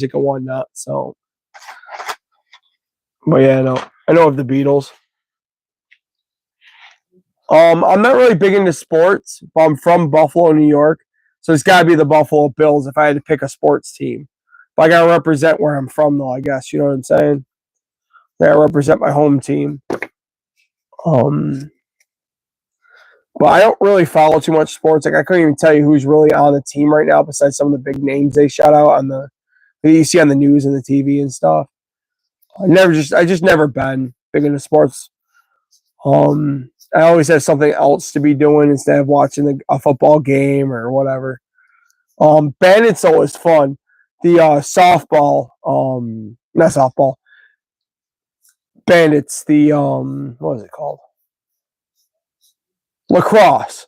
music and whatnot. So, but yeah, no, I know of the Beatles. I'm not really big into sports, but I'm from Buffalo, New York, so it's got to be the Buffalo Bills if I had to pick a sports team. But I got to represent where I'm from, though. I guess you know what I'm saying. I got to represent my home team. Um, but I don't really follow too much sports. Like I couldn't even tell you who's really on the team right now, besides some of the big names they shout out on the that you see on the news and the TV and stuff. I just never been big into sports. I always have something else to be doing instead of watching a football game or whatever. Bandits always fun. The softball, not softball, bandits. The what is it called? Lacrosse.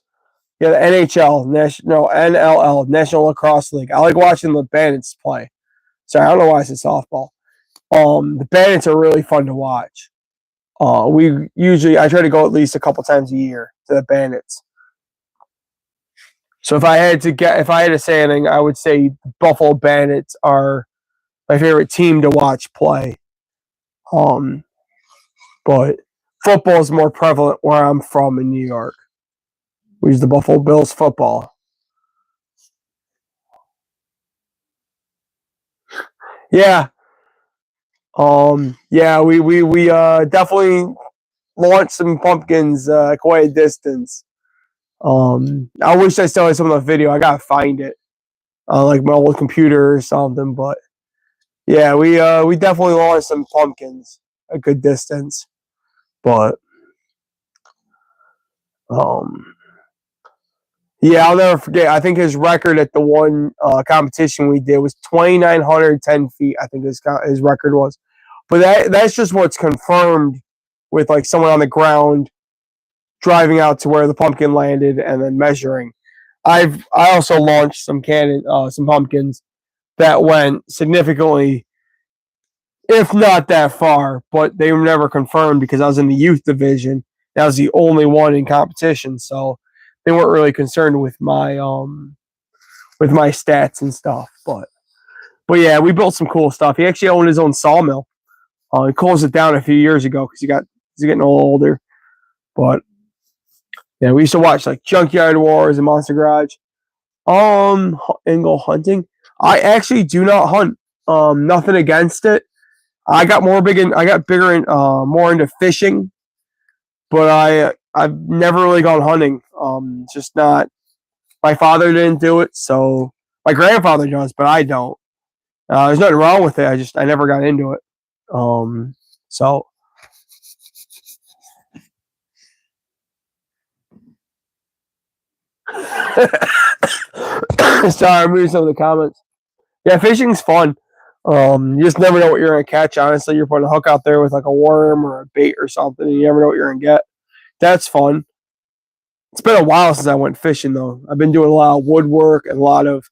Yeah, the NHL, NLL, National Lacrosse League. I like watching the bandits play. Sorry, I don't know why I said softball. The bandits are really fun to watch. I try to go at least a couple times a year to the bandits. So if I had to say anything, I would say Buffalo Bandits are my favorite team to watch play. But football is more prevalent where I'm from in New York. We use the Buffalo Bills football. Yeah. We definitely launched some pumpkins quite a distance. I wish I still had some of the video. I gotta find it. Like my old computer or something, but yeah, we definitely launched some pumpkins a good distance. But yeah, I'll never forget. I think his record at the one competition we did was 2,910 feet. I think his record was, but that's just what's confirmed with like someone on the ground driving out to where the pumpkin landed and then measuring. I also launched some pumpkins that went significantly, if not that far, but they were never confirmed because I was in the youth division. That was the only one in competition, so they weren't really concerned with my stats and stuff. But yeah, we built some cool stuff. He actually owned his own sawmill. He closed it down a few years ago because he's getting older. But yeah, we used to watch like Junkyard Wars and Monster Garage. And go hunting. I actually do not hunt. Nothing against it. I got bigger and more into fishing, but I've never really gone hunting. Just not. My father didn't do it, so my grandfather does, but I don't. There's nothing wrong with it. I never got into it. So. Sorry, I'm reading some of the comments. Yeah, fishing's fun. You just never know what you're gonna catch. Honestly, you're putting a hook out there with like a worm or a bait or something, and you never know what you're gonna get. That's fun. It's been a while since I went fishing though. I've been doing a lot of woodwork and a lot of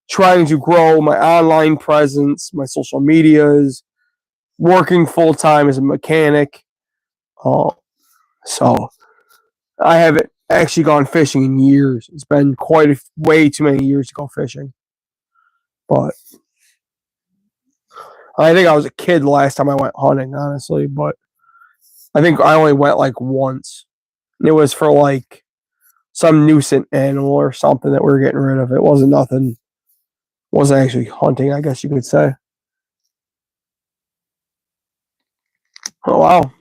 trying to grow my online presence, my social medias, working full time as a mechanic. So I haven't actually gone fishing in years. It's been way too many years to go fishing. But I think I was a kid last time I went hunting, honestly. But I think I only went like once. It was for like some nuisance animal or something that we were getting rid of. It wasn't nothing. Wasn't actually hunting, I guess you could say. Oh wow.